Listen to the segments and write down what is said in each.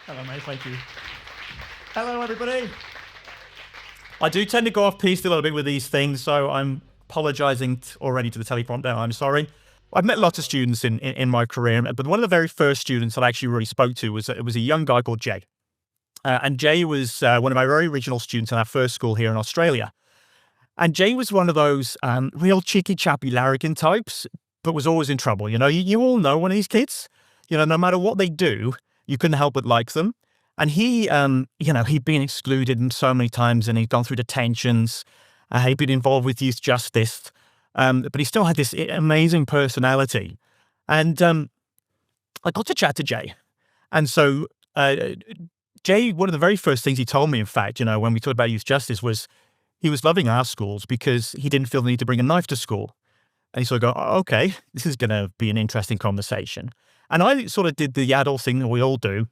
Hello, mate. Thank you. Hello, everybody. I do tend to go off piste a little bit with these things, so I'm apologising already to the teleprompter. I'm sorry. I've met lots of students in my career, but one of the very first students that I actually really spoke to was a young guy called Jay. And Jay was one of my very original students in our first school here in Australia. And Jay was one of those real cheeky, chappy, larrikin types, but was always in trouble. You all know one of these kids. No matter what they do, you couldn't help but like them. And he, he'd been excluded so many times, and he'd gone through detentions. He'd been involved with youth justice, but he still had this amazing personality. And I got to chat to Jay. And so Jay, one of the very first things he told me, in fact, when we talked about youth justice, was he was loving our schools because he didn't feel the need to bring a knife to school. And he sort of go, oh, okay, this is going to be an interesting conversation. And I sort of did the adult thing that we all do.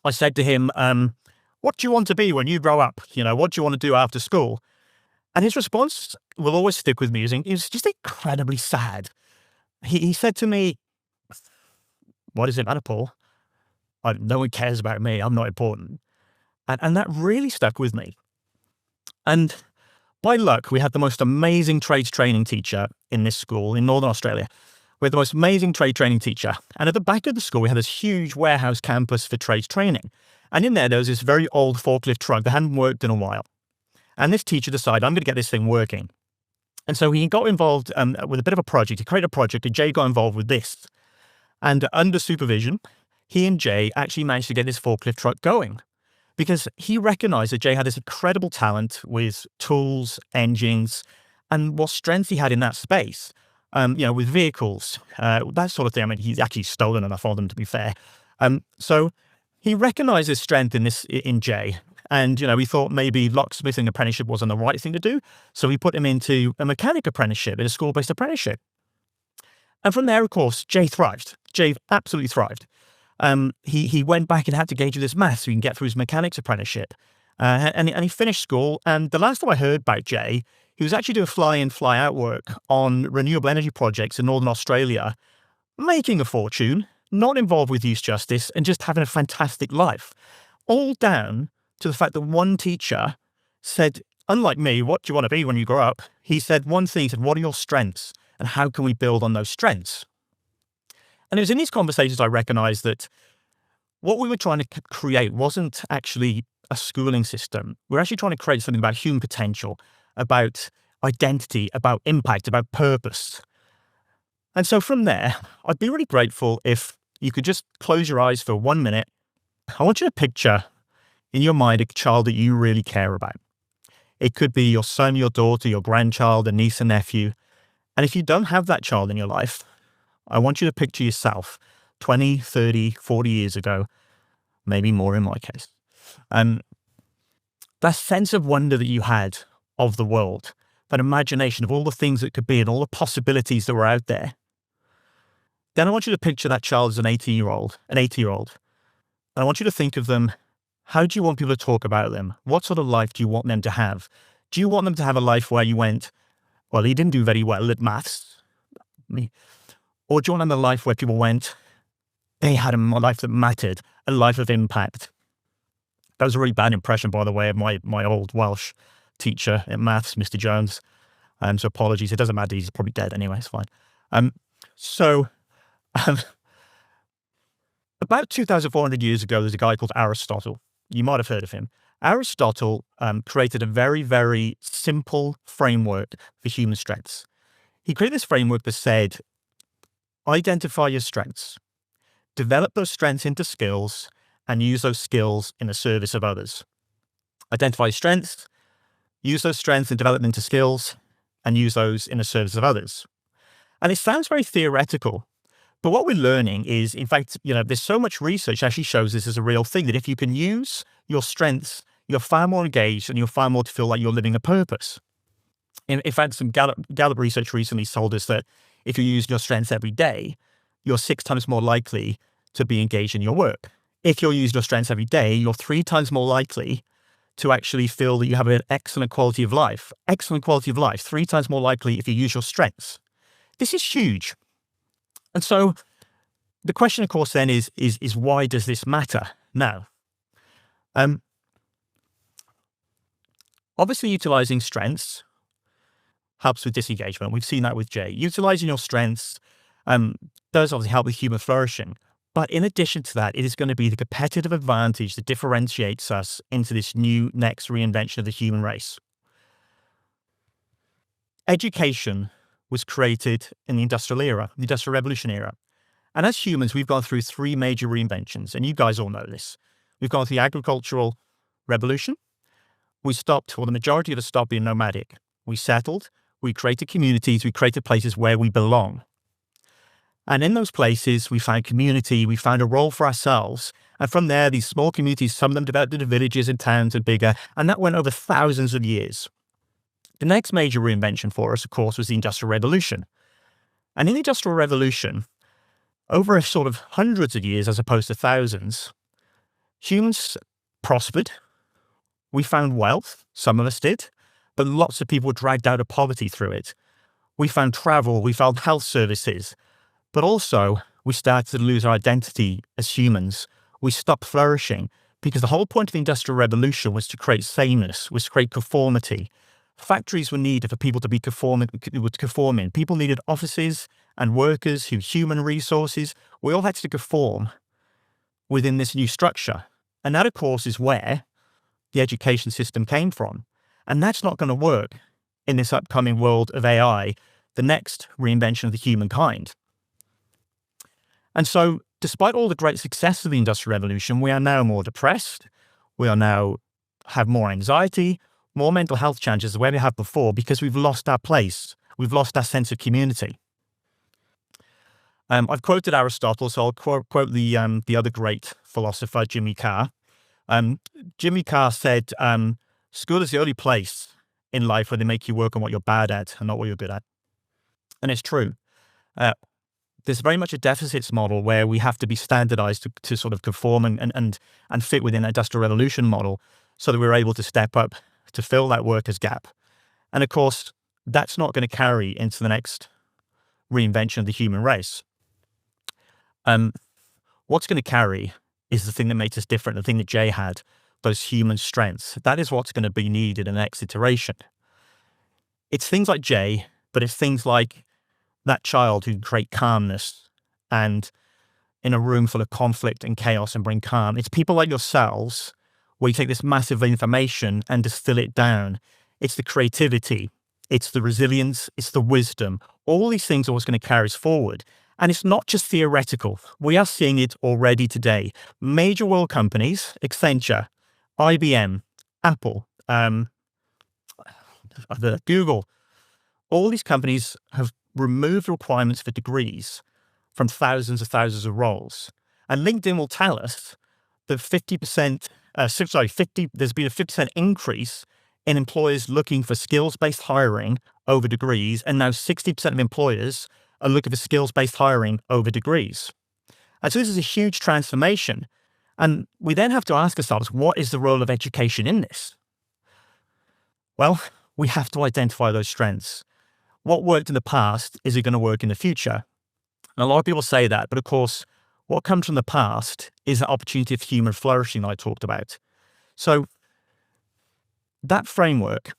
I said to him, what do you want to be when you grow up? What do you want to do after school? And his response will always stick with me. He was just incredibly sad. He said to me, what does it matter, Paul? No one cares about me. I'm not important. And that really stuck with me. And by luck, we had the most amazing trades training teacher in this school in Northern Australia. We had the most amazing trade training teacher. And at the back of the school, we had this huge warehouse campus for trades training. And in there was this very old forklift truck that hadn't worked in a while. And this teacher decided, I'm going to get this thing working. And so he got involved with a bit of a project. He created a project, and Jay got involved with this. And under supervision, he and Jay actually managed to get this forklift truck going, because he recognized that Jay had this incredible talent with tools, engines, and what strength he had in that space. With vehicles, that sort of thing. I mean, he's actually stolen enough of them, to be fair. So he recognized his strength in Jay. And, he thought maybe locksmithing apprenticeship wasn't the right thing to do. So he put him into a mechanic apprenticeship, in a school-based apprenticeship. And from there, of course, Jay thrived. Jay absolutely thrived. He went back and had to gauge this maths so he can get through his mechanics apprenticeship. And he finished school. And the last time I heard about Jay, he was actually doing fly-in, fly-out work on renewable energy projects in Northern Australia, making a fortune, not involved with youth justice, and just having a fantastic life. All down to the fact that one teacher said, unlike me, what do you want to be when you grow up? He said one thing, he said, what are your strengths? And how can we build on those strengths? And it was in these conversations I recognized that what we were trying to create wasn't actually a schooling system. We're actually trying to create something about human potential, about identity, about impact, about purpose. And so from there, I'd be really grateful if you could just close your eyes for 1 minute. I want you to picture in your mind a child that you really care about. It could be your son, your daughter, your grandchild, a niece, a nephew. And if you don't have that child in your life, I want you to picture yourself 20, 30, 40 years ago, maybe more in my case. That sense of wonder that you had of the world, that imagination of all the things that could be and all the possibilities that were out there. Then I want you to picture that child as an 80-year-old. And I want you to think of them. How do you want people to talk about them? What sort of life do you want them to have? Do you want them to have a life where you went, well, he didn't do very well at maths? Or do you want them a life where people went, they had a life that mattered, a life of impact? That was a really bad impression, by the way, of my old Welsh teacher in maths, Mr. Jones. So apologies. It doesn't matter. He's probably dead anyway. It's fine. About 2,400 years ago, there's a guy called Aristotle. You might have heard of him. Aristotle created a very, very simple framework for human strengths. He created this framework that said, identify your strengths, develop those strengths into skills, and use those skills in the service of others. Identify strengths, use those strengths and develop them into skills, and use those in the service of others. And it sounds very theoretical, but what we're learning is, in fact, there's so much research that actually shows this as a real thing, that if you can use your strengths, you're far more engaged and you're far more to feel like you're living a purpose. In fact, some Gallup research recently told us that if you use your strengths every day, you're 6 times more likely to be engaged in your work. If you're using your strengths every day, you're 3 times more likely to actually feel that you have an excellent quality of life. Excellent quality of life, 3 times more likely if you use your strengths. This is huge. And so the question, of course, then is why does this matter? Now, um, obviously utilizing strengths helps with disengagement. We've seen that with Jay. Utilizing your strengths does obviously help with human flourishing. But in addition to that, it is going to be the competitive advantage that differentiates us into this new next reinvention of the human race. Education was created in the industrial era, the industrial revolution era. And as humans, we've gone through three major reinventions, and you guys all know this. We've gone through the agricultural revolution. We stopped, or the majority of us stopped being nomadic. We settled, we created communities, we created places where we belong. And in those places, we found community, we found a role for ourselves. And from there, these small communities, some of them developed into villages and towns and bigger, and that went over thousands of years. The next major reinvention for us, of course, was the Industrial Revolution. And in the Industrial Revolution, over a sort of hundreds of years as opposed to thousands, humans prospered. We found wealth, some of us did, but lots of people were dragged out of poverty through it. We found travel, we found health services, but also we started to lose our identity as humans. We stopped flourishing because the whole point of the Industrial Revolution was to create sameness, was to create conformity. Factories were needed for people to be conforming. People needed offices and workers who human resources. We all had to conform within this new structure. And that, of course, is where the education system came from. And that's not going to work in this upcoming world of AI, the next reinvention of the humankind. And so, despite all the great success of the Industrial Revolution, we are now more depressed. We are now have more anxiety, more mental health challenges than we have before because we've lost our place. We've lost our sense of community. I've quoted Aristotle, so I'll quote the other great philosopher, Jimmy Carr. Jimmy Carr said, school is the only place in life where they make you work on what you're bad at and not what you're good at. And it's true. There's very much a deficits model where we have to be standardized to sort of conform and fit within an Industrial Revolution model so that we're able to step up to fill that workers gap. And of course, that's not going to carry into the next reinvention of the human race. What's going to carry is the thing that makes us different, the thing that Jay had, those human strengths. That is what's going to be needed in the next iteration. It's things like Jay, but it's things like that child who can create calmness and in a room full of conflict and chaos and bring calm. It's people like yourselves where you take this massive information and distill it down. It's the creativity, it's the resilience, it's the wisdom. All these things are what's going to carry us forward. And it's not just theoretical. We are seeing it already today. Major world companies, Accenture, IBM, Apple, Google, all these companies have removed requirements for degrees from thousands of roles. And LinkedIn will tell us that there's been a 50% increase in employers looking for skills-based hiring over degrees, and now 60% of employers are looking for skills-based hiring over degrees. And so this is a huge transformation. And we then have to ask ourselves, what is the role of education in this? Well, we have to identify those strengths. What worked in the past, is it going to work in the future? And a lot of people say that, but of course, what comes from the past is the opportunity of human flourishing that I talked about. So that framework,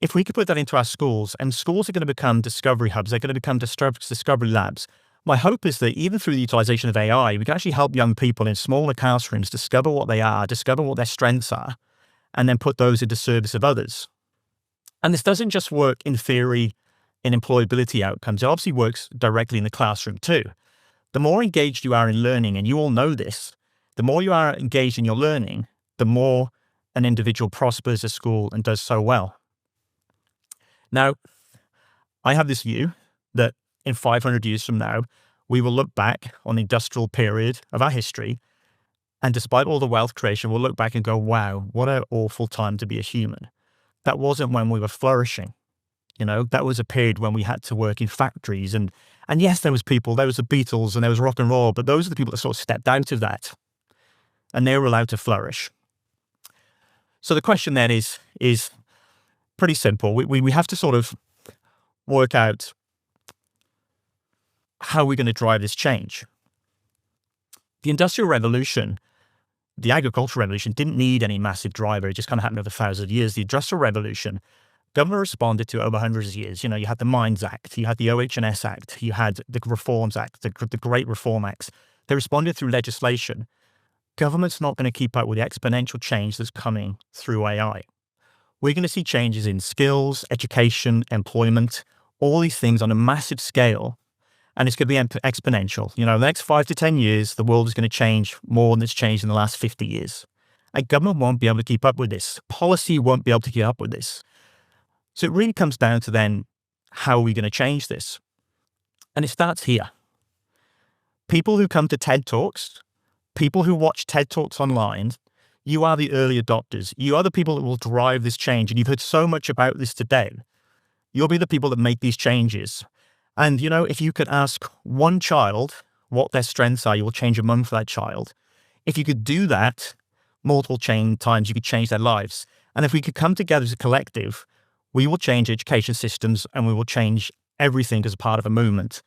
if we could put that into our schools, and schools are going to become discovery hubs, they're going to become discovery labs. My hope is that even through the utilization of AI, we can actually help young people in smaller classrooms discover what they are, discover what their strengths are, and then put those into service of others. And this doesn't just work in theory in employability outcomes. It obviously works directly in the classroom too. The more engaged you are in learning, and you all know this, the more you are engaged in your learning, the more an individual prospers at school and does so well. Now, I have this view that in 500 years from now, we will look back on the industrial period of our history, and despite all the wealth creation, we'll look back and go, wow, what an awful time to be a human. That wasn't when we were flourishing. You know, that was a period when we had to work in factories. And yes, there was the Beatles and there was rock and roll, but those are the people that sort of stepped out of that and they were allowed to flourish. So the question then is pretty simple. We have to sort of work out how we're going to drive this change. The Industrial Revolution, the agricultural revolution didn't need any massive driver. It just kind of happened over thousands of years. The Industrial Revolution, government responded to it over hundreds of years. You had the Mines Act, you had the OH&S Act, you had the Reforms Act, the Great Reform Acts. They responded through legislation. Government's not going to keep up with the exponential change that's coming through AI. We're going to see changes in skills, education, employment, all these things on a massive scale. And it's going to be exponential. The next 5 to 10 years, the world is going to change more than it's changed in the last 50 years. And government won't be able to keep up with this. Policy won't be able to keep up with this. So it really comes down to then, how are we going to change this? And it starts here. People who come to TED Talks, people who watch TED Talks online, you are the early adopters. You are the people that will drive this change. And you've heard so much about this today. You'll be the people that make these changes. And, if you could ask one child what their strengths are, you will change a month for that child. If you could do that multiple times, you could change their lives. And if we could come together as a collective, we will change education systems and we will change everything as a part of a movement.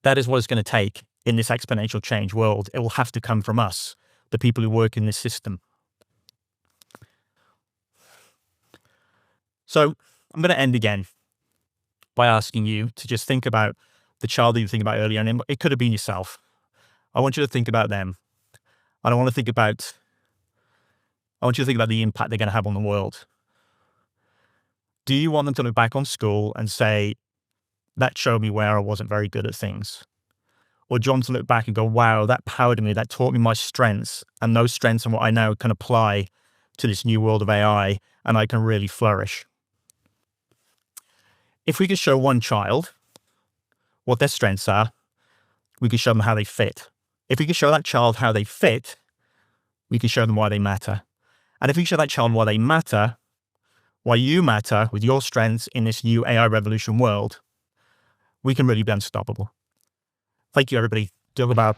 That is what it's going to take in this exponential change world. It will have to come from us, the people who work in this system. So I'm going to end again by asking you to just think about the child that you think about earlier, and it could have been yourself. I want you to think about them. And I want you to think about the impact they're going to have on the world. Do you want them to look back on school and say, that showed me where I wasn't very good at things? Or do you want them to look back and go, wow, that powered me, that taught me my strengths, and those strengths and what I now can apply to this new world of AI, and I can really flourish? If we could show one child what their strengths are, we could show them how they fit. If we could show that child how they fit, we can show them why they matter. And if we show that child why they matter, why you matter with your strengths in this new AI revolution world, we can really be unstoppable. Thank you, everybody. Do about